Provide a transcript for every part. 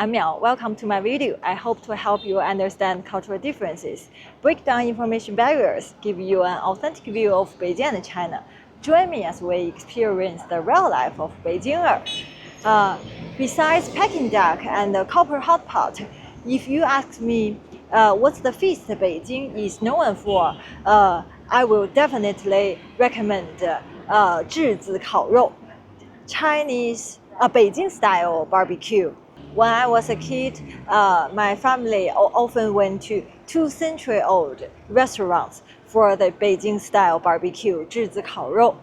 I'm Miao. Welcome to my video. I hope to help you understand cultural differences, break down information barriers, give you an authentic view of Beijing and China. Join me as we experience the real life of Beijinger. Besides Peking Duck and the copper hot pot, if you ask me what's the feast Beijing is known for, I will definitely recommend Zhi Zi Kao Rou, Chinese Beijing-style BBQ. When I was a kid, my family often went to 2 century-old restaurants for the Beijing-style BBQ, Zhi Zi Kao Rou.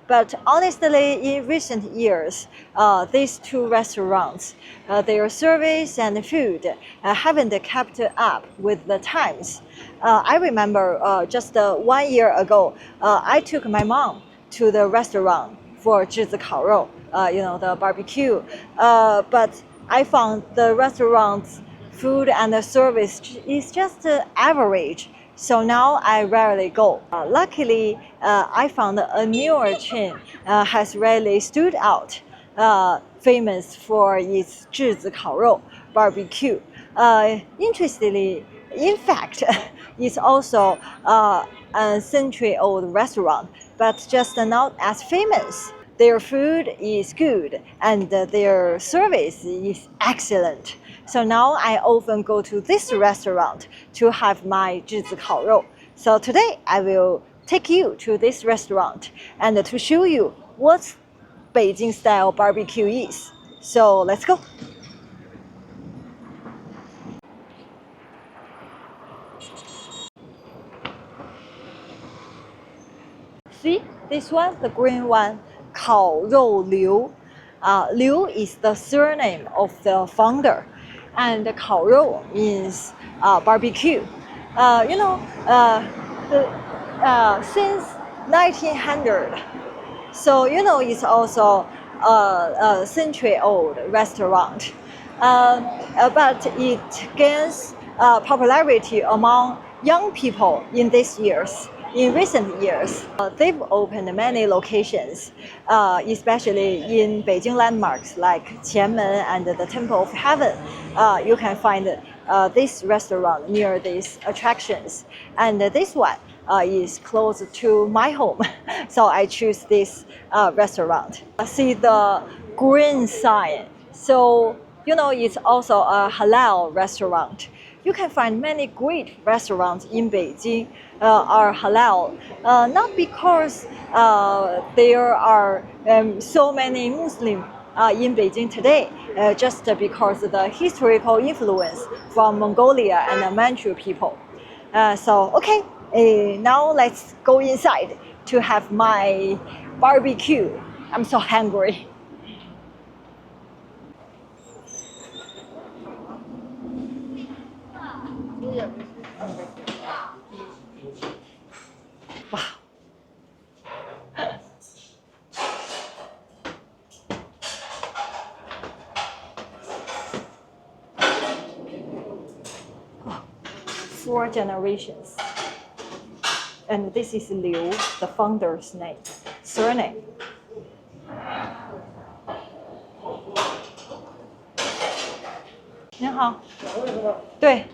But honestly, in recent years, these two restaurants, their service and food haven't kept up with the times. I remember just 1 year ago, I took my mom to the restaurant for Zhi Zi Kao Rou, the barbecue. But I found the restaurant's food and the service is just average. So now I rarely go. Luckily, I found a newer chain has really stood out, famous for its Zhi Zi Kao Rou barbecue. Interestingly, in fact, it's also a century-old restaurant, but just not as famous. Their food is good and their service is excellent. So now I often go to this restaurant to have my Zhi Zi Kao Rou. So today I will take you to this restaurant and to show you what Beijing style barbecue is. So let's go. See this one, the green one, Kao Rou Liu. Liu is the surname of the founder, and Kao Rou means barbecue. Since 1900, so it's also a century-old restaurant, but it gains popularity among young people in these years. In recent years, they've opened many locations, especially in Beijing landmarks like Qianmen and the Temple of Heaven. You can find this restaurant near these attractions. And this one is close to my home, so I choose this restaurant. See the green sign. So, it's also a halal restaurant. You can find many great restaurants in Beijing are halal, not because there are so many Muslims in Beijing today, just because of the historical influence from Mongolia and the Manchu people. Now let's go inside to have my barbecue. I'm so hungry. Wow. Oh, 4 generations. And this is Liu, the founder's name, surname. 您好，对。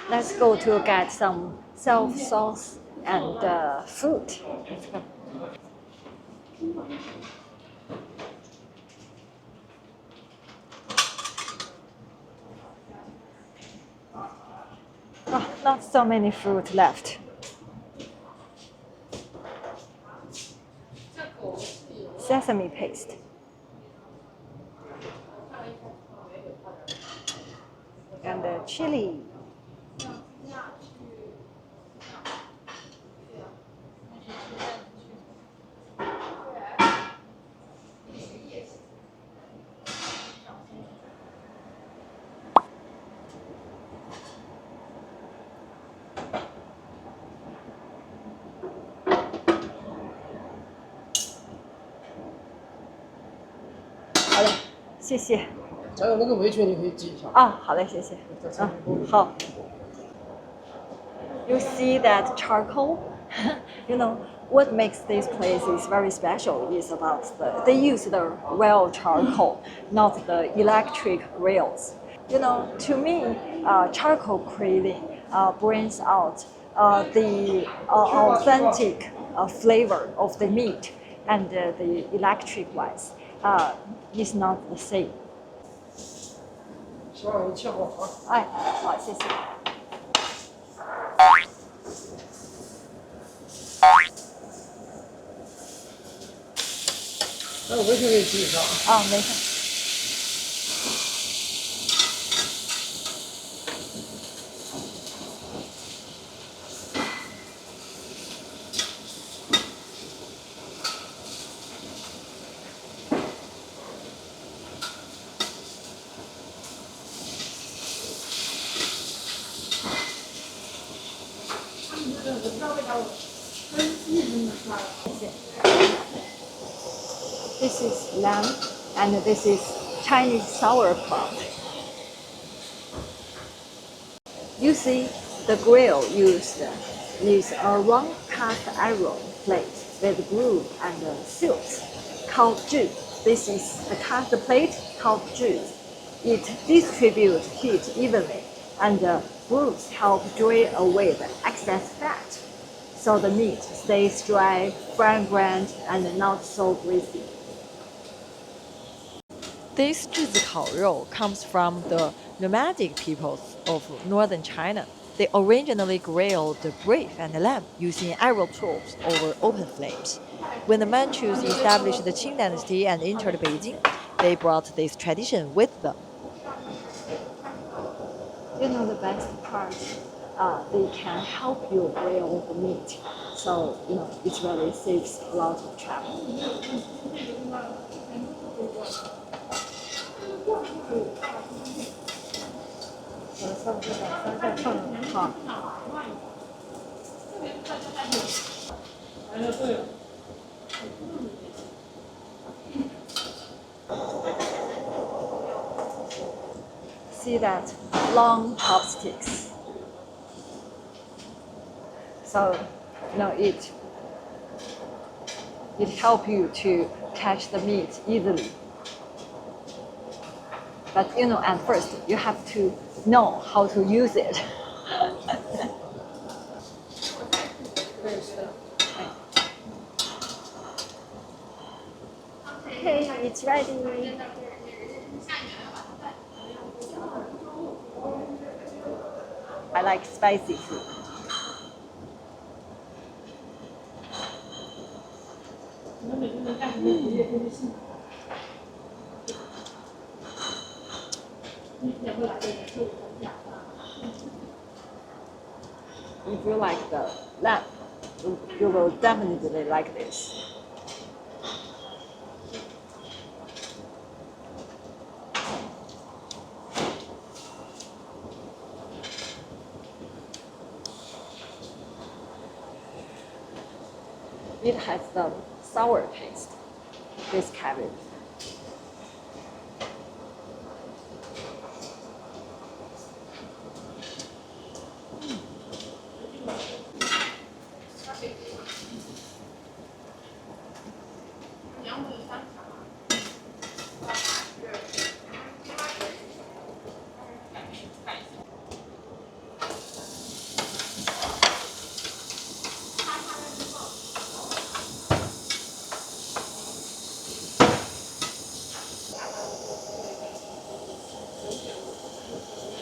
Let's go to get some self sauce and food. Let's go. Oh, not so many fruit left. Sesame paste. And chili.好的，谢谢。还有那个围裙你可以系一下。啊，好嘞，谢谢。好。You see that charcoal You know, what makes this place is very special is about they use the real charcoal, not the electric grills. You know, to me, charcoal cuisine brings out the authentic flavor of the meat, and the electric ones is not the same. 希望你切好啊。哎，好，谢谢。那我回去给你记一下啊。啊，没事。This is lamb, and this is Chinese sauerkraut. You see, the grill used is a round cast iron plate with groove and silts called Zhi. This is the cast plate called Zhi. It distributes heat evenly, and the grooves help drain away the excess fat, so the meat stays dry, fragrant, and not so greasy. This Zhi Zi Kao Rou comes from the nomadic peoples of northern China. They originally grilled the beef and lamb using arrow tools over open flames. When the Manchus established the Qing dynasty and entered Beijing, they brought this tradition with them. You know the best part? They can help you grill the meat, so you know it really saves a lot of travel. See that long chopsticks. So, you know it helps you to catch the meat easily. But you know, at first you have to know how to use it. Okay, it's ready. I like spicy food. If you like the lamb, you will definitely like this. It has the sour taste, this cabbage.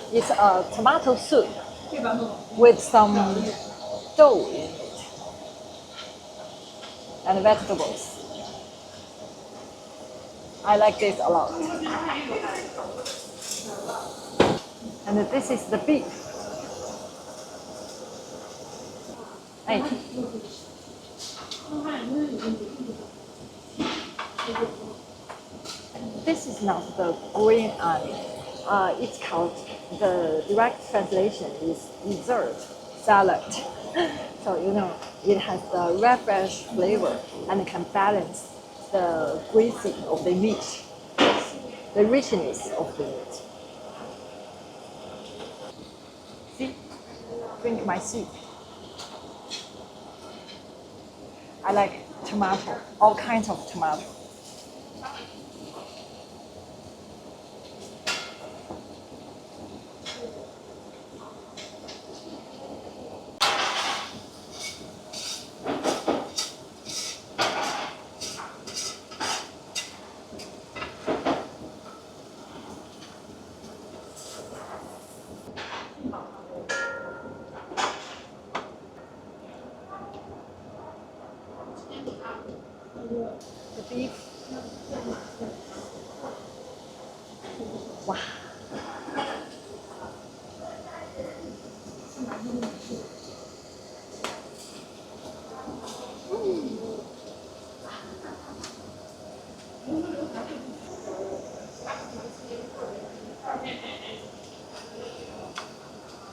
It's a tomato soup with some dough in it and vegetables. I like this a lot. And this is the beef. Hey. This is not the green onion. It's called, the direct translation is dessert salad. So you know it has the refresh flavor and can balance the greasy of the meat, the richness of the meat. See, drink my soup. I like tomato, all kinds of tomato. The beef. Wow.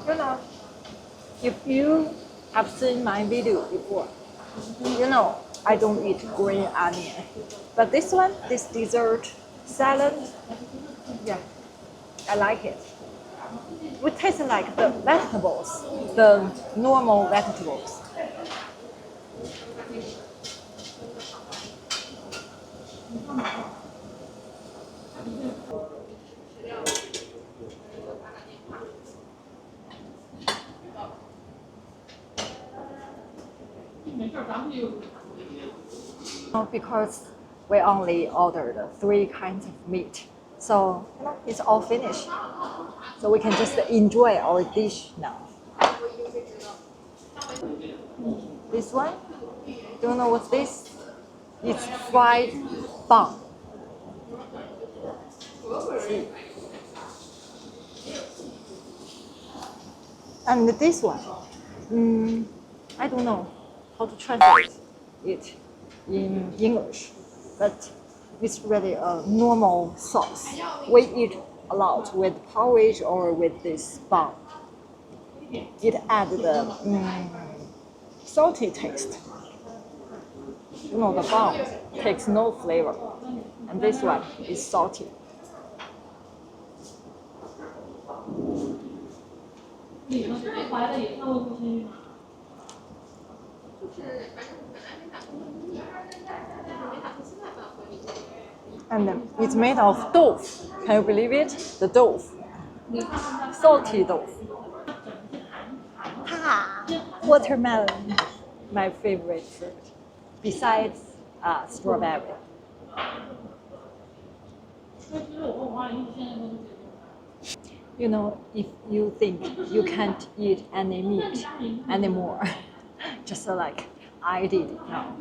You know, if you have seen my video before, you know I don't eat green onion. But this one, this dessert salad, yeah, I like it. It tastes like the vegetables, the normal vegetables. Because we only ordered 3 kinds of meat, so you know, it's all finished. So we can just enjoy our dish now. This one, do you know what's this? It's fried bun. See? And this one, I don't know how to translate it in English, but it's really a normal sauce. We eat a lot with porridge or with this bun. It adds the salty taste. You know, the bun takes no flavor, and this one is salty. And it's made of tofu. Can you believe it? The tofu. Salty tofu. Ha! Watermelon. My favorite fruit. Besides strawberry. You know, if you think you can't eat any meat anymore, just like I did now,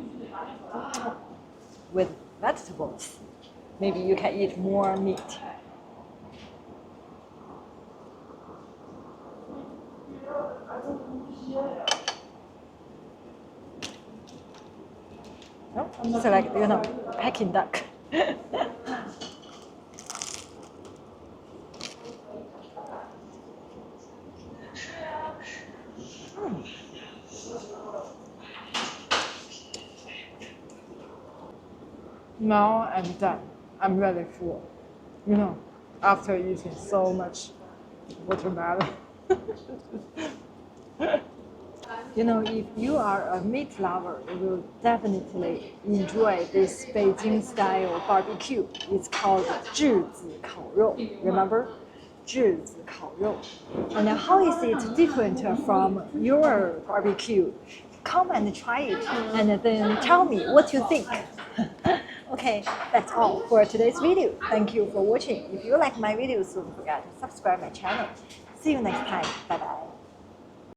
with vegetables, maybe you can eat more meat. No? So like, you know, Peking duck. Now I'm done. I'm really full. You know, after eating so much watermelon. You know, if you are a meat lover, you will definitely enjoy this Beijing-style barbecue. It's called Zhi Zi Kao Rou. Remember? Zhi Zi Kao Rou. And how is it different from your barbecue? Come and try it, and then tell me what you think. Okay, that's all for today's video. Thank you for watching. If you like my videos, don't forget to subscribe my channel. See you next time. Bye bye.